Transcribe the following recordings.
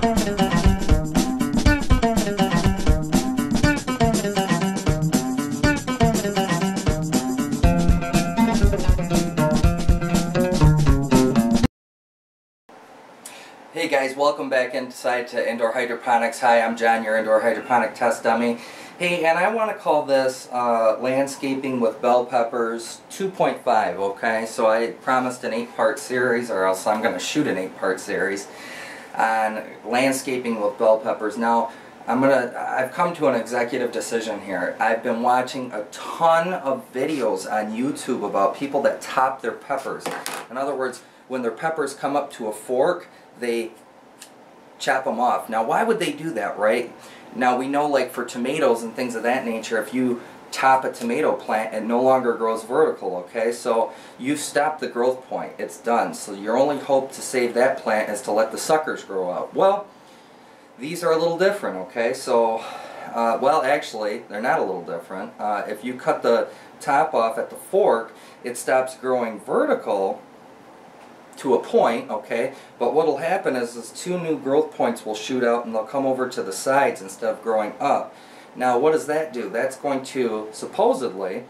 Hey guys, welcome back inside to Indoor Hydroponics. Hi, I'm John, your Indoor Hydroponic Test Dummy. Hey, and I want to call this Landscaping with Bell Peppers 2.5, okay? So I promised an 8-part series, or else I'm going to shoot an 8-part series on landscaping with bell peppers. Now, I've come to an executive decision here. I've been watching a ton of videos on YouTube about people that top their peppers. In other words, when their peppers come up to a fork, they chop them off. Now, why would they do that, right? Now, we know, like for tomatoes and things of that nature, if you top a tomato plant, it no longer grows vertical, okay? So you've stopped the growth point. It's done. So your only hope to save that plant is to let the suckers grow out. Well, these are a little different, okay? So, well, actually, they're not a little different. If you cut the top off at the fork, it stops growing vertical to a point, okay, but what will happen is 2 new growth points will shoot out and they'll come over to the sides instead of growing up. Now, what does that do? That's going to supposedly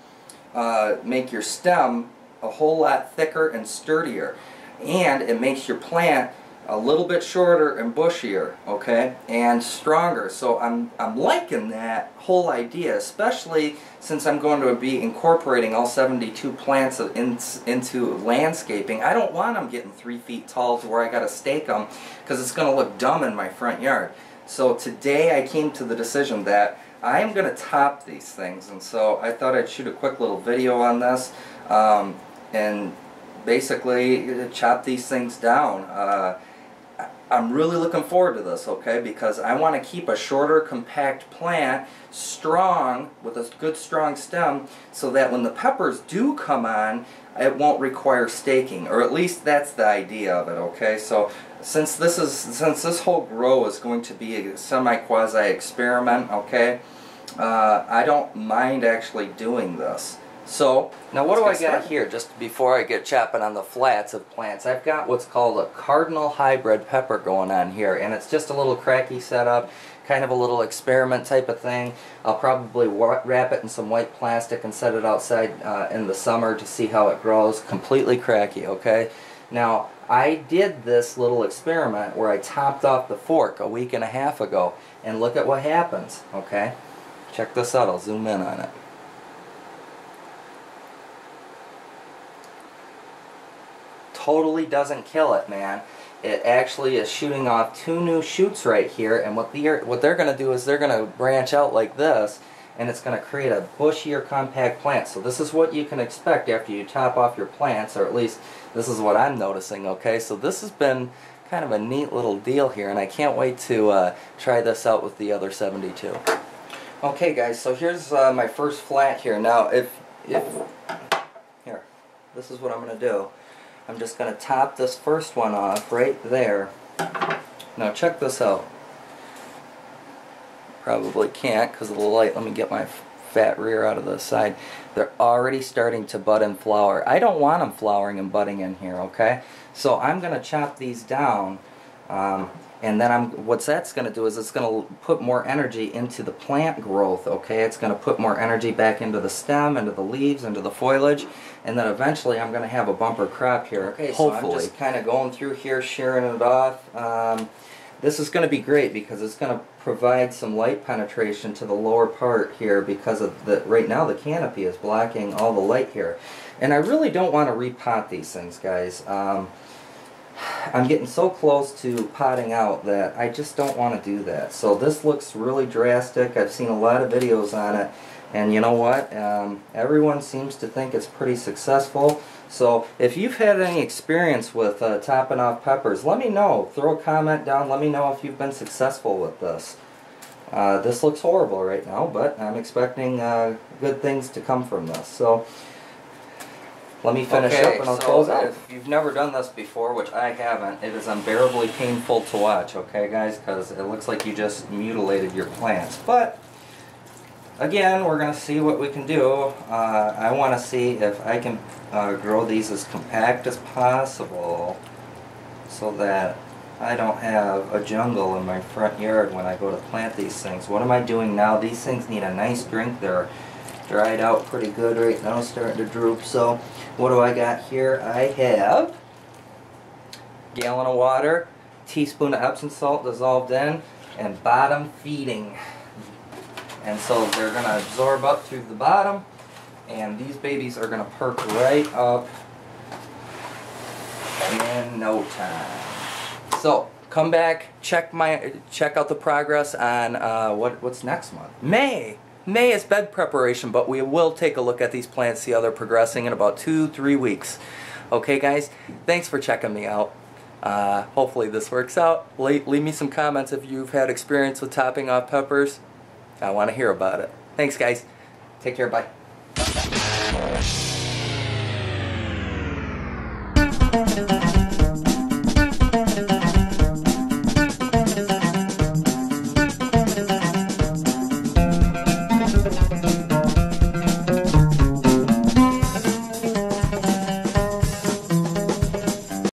make your stem a whole lot thicker and sturdier, and it makes your plant a little bit shorter and bushier, okay, and stronger. So I'm liking that whole idea, especially since I'm going to be incorporating all 72 plants into landscaping. I don't want them getting 3 feet tall to where I got to stake them, because it's going to look dumb in my front yard. So today I came to the decision that I am going to top these things, and so I thought I'd shoot a quick little video on this and basically chop these things down. I'm really looking forward to this, okay, because I want to keep a shorter, compact plant strong with a good, strong stem, so that when the peppers do come on, it won't require staking, or at least that's the idea of it, okay? So since this whole grow is going to be a semi-quasi experiment, okay, I don't mind actually doing this. So, now what do I got here just before I get chopping on the flats of plants? I've got what's called a cardinal hybrid pepper going on here, and it's just a little cracky setup, kind of a little experiment type of thing. I'll probably wrap it in some white plastic and set it outside in the summer to see how it grows. Completely cracky, okay? Now, I did this little experiment where I topped off the fork a week and a half ago, and look at what happens, okay? Check this out, I'll zoom in on it. Totally doesn't kill it, man. It actually is shooting off 2 new shoots right here, and what they're going to do is they're going to branch out like this, and it's going to create a bushier, compact plant. So this is what you can expect after you top off your plants, or at least this is what I'm noticing, okay? So this has been kind of a neat little deal here, and I can't wait to try this out with the other 72. Okay guys, so here's my first flat here. Now here, this is what I'm going to do. I'm just going to top this first one off right there. Now check this out. Probably can't because of the light. Let me get my fat rear out of the side. They're already starting to bud and flower. I don't want them flowering and budding in here, okay? So I'm going to chop these down, and then what that's going to do is it's going to put more energy into the plant growth, okay? It's going to put more energy back into the stem, into the leaves, into the foliage, and then eventually I'm going to have a bumper crop here. Okay, hopefully. So I'm just kind of going through here, shearing it off. This is going to be great because it's going to provide some light penetration to the lower part here, because of right now the canopy is blocking all the light here. And I really don't want to repot these things, guys. I'm getting so close to potting out that I just don't want to do that. So this looks really drastic. I've seen a lot of videos on it, and you know what? Everyone seems to think it's pretty successful. So if you've had any experience with topping off peppers, let me know. Throw a comment down. Let me know if you've been successful with this. This looks horrible right now, but I'm expecting good things to come from this. So let me finish up and I'll close out. If you've never done this before, which I haven't, it is unbearably painful to watch, okay guys, because it looks like you just mutilated your plants. But again, we're going to see what we can do. I want to see if I can grow these as compact as possible so that I don't have a jungle in my front yard when I go to plant these things. What am I doing now? These things need a nice drink. They're dried out pretty good right now, starting to droop. So what do I got here? I have a gallon of water, teaspoon of Epsom salt dissolved in, and bottom feeding. And so they're going to absorb up through the bottom, and these babies are going to perk right up in no time. So come back, check out the progress on what's next month. May is bed preparation, but we will take a look at these plants, see how they're progressing in about 2-3 weeks. Okay, guys, thanks for checking me out. Hopefully this works out. Leave me some comments if you've had experience with topping off peppers. I want to hear about it. Thanks, guys. Take care. Bye.